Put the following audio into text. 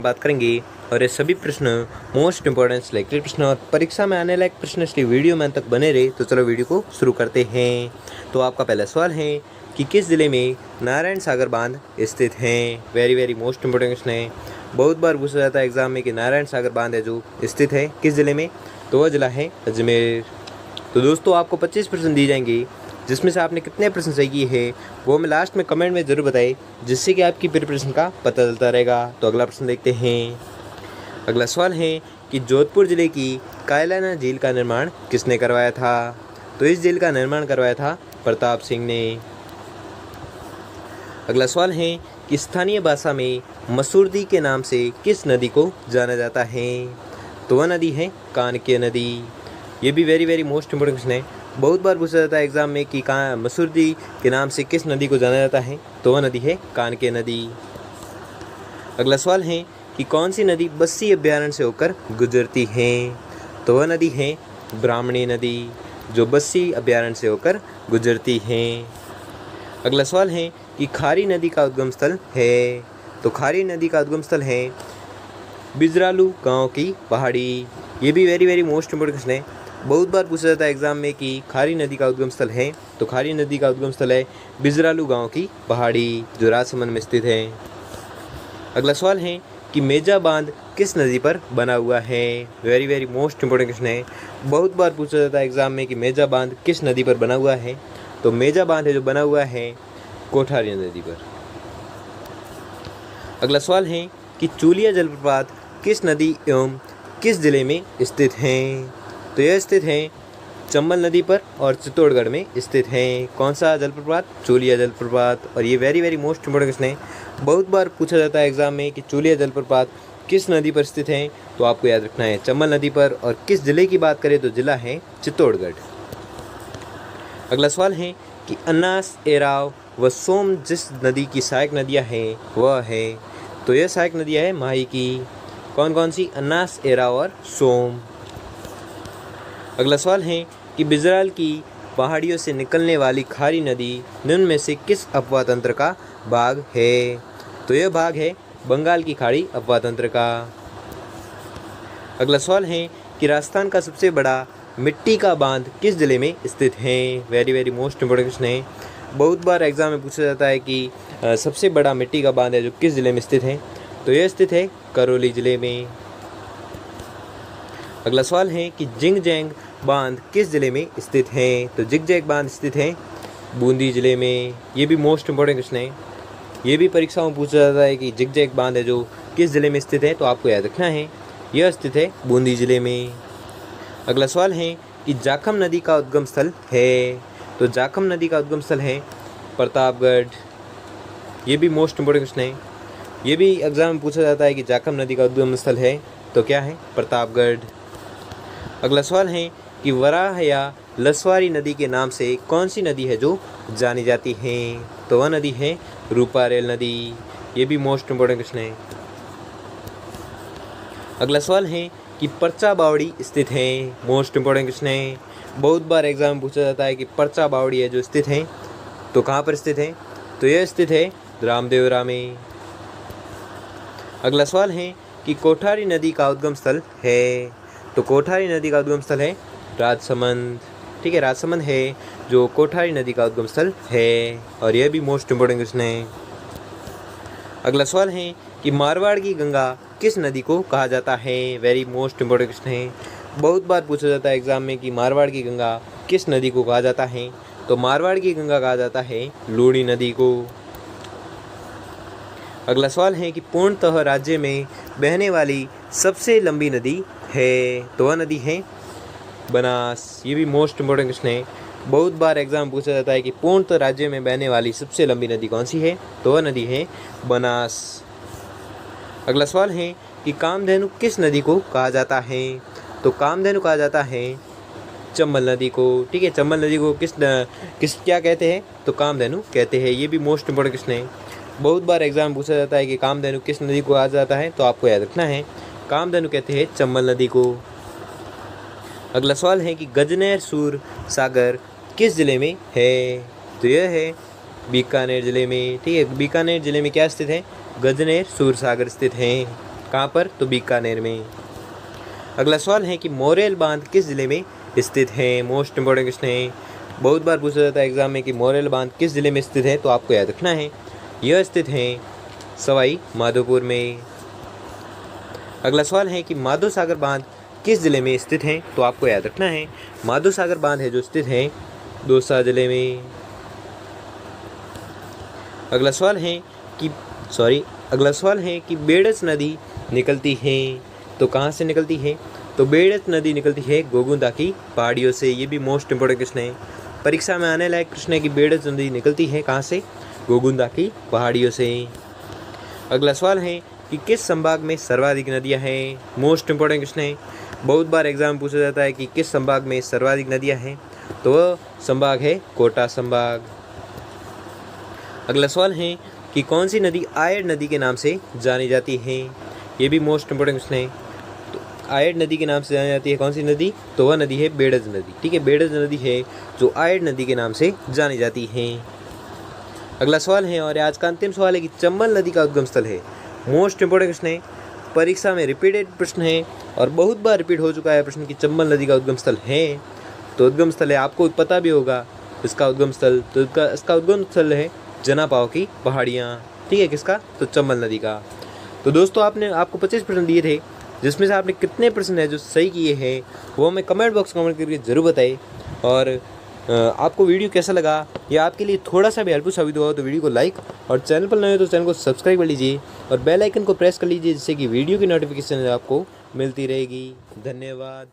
बात करेंगे और ये सभी प्रश्न मोस्ट इंपॉर्टेंट सिलेक्टेड प्रश्न और परीक्षा में आने लायक प्रश्न, इसलिए वीडियो में अंत तक बने रहे। तो चलो वीडियो को शुरू करते हैं। तो आपका पहला सवाल है कि किस ज़िले में नारायण सागर बांध स्थित हैं। वेरी मोस्ट इंपॉर्टेंट क्वेश्चन है, बहुत बार पूछा जाता है एग्जाम में कि नारायण सागर बांध है जो स्थित है किस ज़िले में, तो वह ज़िला है अजमेर। तो दोस्तों आपको 25 प्रश्न दिए जाएंगे, जिसमें से आपने कितने प्रश्न सही किए हैं वो हमें लास्ट में कमेंट में ज़रूर बताएं, जिससे कि आपकी प्रिपरेशन का पता चलता रहेगा। तो अगला प्रश्न देखते हैं। अगला सवाल है कि जोधपुर ज़िले की कायलाना झील का निर्माण किसने करवाया था। तो इस झील का निर्माण करवाया था प्रताप सिंह ने। अगला सवाल है कि स्थानीय भाषा में मसूरदी के नाम से किस नदी को जाना जाता है। तो वह नदी है कानके नदी। ये भी वेरी मोस्ट इंपॉर्टेंट क्वेश्चन है, बहुत बार पूछा जाता है एग्जाम में कि मसूरदी के नाम से किस नदी को जाना जाता है, तो वह नदी है कानके नदी। अगला सवाल है कि कौन सी नदी बस्सी अभ्यारण्य से होकर गुजरती है। तो वह नदी है ब्राह्मणी नदी, जो बस्सी अभ्यारण्य से होकर गुजरती है। अगला सवाल है कि खारी नदी का उद्गम स्थल है। तो खारी नदी का उद्गम स्थल है बिजरालू गांव की पहाड़ी। ये भी वेरी मोस्ट इंपॉर्टेंट क्वेश्चन है, बहुत बार पूछा जाता है एग्जाम में कि खारी नदी का उद्गम स्थल है। तो खारी नदी का उद्गम स्थल है बिजरालू गांव की पहाड़ी, जो राजसमंद में स्थित है। अगला सवाल है कि मेजा बांध किस नदी पर बना हुआ है। वेरी मोस्ट इंपॉर्टेंट क्वेश्चन है, बहुत बार पूछा जाता है एग्जाम में कि मेजा बांध किस नदी पर बना हुआ है। तो मेजा बांध है जो बना हुआ है कोठारी नदी पर। अगला सवाल है कि चूलिया जलप्रपात किस नदी एवं किस जिले में स्थित हैं। तो यह स्थित है चंबल नदी पर और चित्तौड़गढ़ में स्थित है। कौन सा जलप्रपात? चूलिया जलप्रपात। और ये वेरी मोस्ट इंपॉर्टेंट क्वेश्चन है, बहुत बार पूछा जाता है एग्जाम में कि चूलिया जलप्रपात किस नदी पर स्थित है। तो आपको याद रखना है चंबल नदी पर, और किस जिले की बात करें तो जिला है चित्तौड़गढ़। अगला सवाल है कि अन्नास, एराव व सोम जिस नदी की सहायक नदियाँ हैं वह है। तो यह सहायक नदियाँ है माही की। कौन सी? अन्नास, एराव और सोम। अगला सवाल है कि बिजराल की पहाड़ियों से निकलने वाली खारी नदी निम्न में से किस अपवाह तंत्र का भाग है। तो यह भाग है बंगाल की खाड़ी अपवाह तंत्र का। अगला सवाल है कि राजस्थान का सबसे बड़ा मिट्टी का बांध किस जिले में स्थित है। वेरी मोस्ट इंपॉर्टेंट क्वेश्चन है, बहुत बार एग्जाम में पूछा जाता है कि सबसे बड़ा मिट्टी का बांध है जो किस जिले में स्थित है। तो यह स्थित है करौली जिले में। अगला सवाल है कि जिंगजैंग बांध किस जिले में स्थित है। तो जिगजैग बांध स्थित है बूंदी जिले में। ये भी मोस्ट इंपॉर्टेंट क्वेश्चन है, ये भी परीक्षाओं में पूछा जाता है कि जिगजैग बांध है जो किस जिले में स्थित है। तो आपको याद रखना है यह स्थित है बूंदी जिले में। अगला सवाल है कि जाखम नदी का उद्गम स्थल है। तो जाखम नदी का उद्गम स्थल है प्रतापगढ़। ये भी मोस्ट इंपॉर्टेंट क्वेश्चन है, ये भी एग्जाम में पूछा जाता है कि जाखम नदी का उद्गम स्थल है तो क्या है? प्रतापगढ़। अगला सवाल है कि वराह या लसवारी नदी के नाम से कौन सी नदी है जो जानी जाती है। तो वह नदी है रूपारेल नदी। ये भी मोस्ट इंपॉर्टेंट क्वेश्चन है। अगला सवाल है कि परचा बावड़ी स्थित है। मोस्ट इंपॉर्टेंट क्वेश्चन है, बहुत बार एग्जाम में पूछा जाता है कि परचा बावड़ी है जो स्थित है तो कहाँ पर स्थित है। तो यह स्थित है रामदेवरा में। अगला सवाल है कि कोठारी नदी का उद्गम स्थल है। तो कोठारी नदी का उद्गम स्थल है राजसमंद। ठीक है, राजसमंद है जो कोठारी नदी का उद्गम स्थल है, और यह भी मोस्ट इंपॉर्टेंट क्वेश्चन है। अगला सवाल है कि मारवाड़ की गंगा किस नदी को कहा जाता है। वेरी मोस्ट इंपॉर्टेंट क्वेश्चन है, बहुत बार पूछा जाता है एग्जाम में कि मारवाड़ की गंगा किस नदी को कहा जाता है। तो मारवाड़ की गंगा कहा जाता है लूणी नदी को। अगला सवाल है कि पूर्णतः राज्य में बहने वाली सबसे लंबी नदी है। तो वह नदी है बनास। ये भी मोस्ट इंपॉर्टेंट क्वेश्चन है, बहुत बार एग्जाम पूछा जाता है कि पूर्णतः राज्य में बहने वाली सबसे लंबी नदी कौन सी है। तो वह नदी है बनास। अगला सवाल है कि कामधेनु किस नदी को कहा जाता है। तो कामधेनु कहा जाता है चंबल नदी को। ठीक है, चंबल नदी को किस क्या कहते हैं? तो कामधेनु कहते हैं। ये भी मोस्ट इंपॉर्टेंट क्वेश्चन है, बहुत बार एग्जाम पूछा जाता है कि कामधेनु किस नदी को कहा जाता है। तो आपको याद रखना है कामधेनु कहते हैं चंबल नदी को। अगला सवाल है कि गजनेर सूर सागर किस जिले में है। तो यह है बीकानेर जिले में। ठीक है, बीकानेर जिले में क्या स्थित है? गजनेर सूर सागर स्थित हैं। कहाँ पर? तो बीकानेर में। अगला सवाल है कि मोरेल बांध किस ज़िले में स्थित है? मोस्ट इंपॉर्टेंट क्वेश्चन है, बहुत बार पूछा जाता है एग्जाम में कि मोरेल बांध किस ज़िले में स्थित है, तो आपको याद रखना है यह स्थित है सवाई माधोपुर में। अगला सवाल है कि माधो सागर बांध किस ज़िले में स्थित है, तो आपको याद रखना है माधो सागर बांध है जो स्थित है दौसा ज़िले में। अगला सवाल है कि बेड़स नदी निकलती है, तो कहाँ से निकलती है? तो बेड़स नदी निकलती है गोगुंदा की पहाड़ियों से। ये भी मोस्ट इंपोर्टेंट क्वेश्चन है, परीक्षा में आने लायक प्रश्न है कि बेड़स नदी निकलती है कहाँ से? गोगुंदा की पहाड़ियों से। अगला सवाल है कि किस संभाग में सर्वाधिक नदियाँ हैं? मोस्ट इंपोर्टेंट क्वेश्चन है, बहुत बार एग्जाम पूछा जाता है कि किस संभाग में सर्वाधिक नदियाँ हैं, तो वह संभाग है कोटा संभाग। अगला सवाल है कि कौन सी नदी आयड़ नदी के नाम से जानी जाती है? ये भी मोस्ट इंपोर्टेंट क्वेश्चन है। तो आयड़ नदी के नाम से जानी जाती है कौन सी नदी? तो वह नदी है बेड़ज नदी। ठीक है, बेड़ज नदी है जो आयड़ नदी के नाम से जानी जाती है। अगला सवाल है और आज का अंतिम सवाल है कि चंबल नदी का उद्गम स्थल है। मोस्ट इंपोर्टेंट क्वेश्चन है, परीक्षा में रिपीटेड प्रश्न है और बहुत बार रिपीट हो चुका है प्रश्न कि चंबल नदी का उद्गम स्थल है, तो उद्गम स्थल है आपको पता भी होगा इसका उद्गम स्थल। तो इसका उद्गम स्थल है जनापाव की पहाड़ियाँ। ठीक है, किसका? तो चंबल नदी का। तो दोस्तों आपको 25 प्रश्न दिए थे, जिसमें से आपने कितने प्रश्न है जो सही किए हैं वो हमें कमेंट बॉक्स कमेंट करके ज़रूर बताएं। और आपको वीडियो कैसा लगा, या आपके लिए थोड़ा सा भी हेल्पफुल साबित हुआ तो वीडियो को लाइक, और चैनल पर नए हो तो चैनल को सब्सक्राइब कर लीजिए और बेल आइकन को प्रेस कर लीजिए, जिससे कि वीडियो की नोटिफिकेशन आपको मिलती रहेगी। धन्यवाद।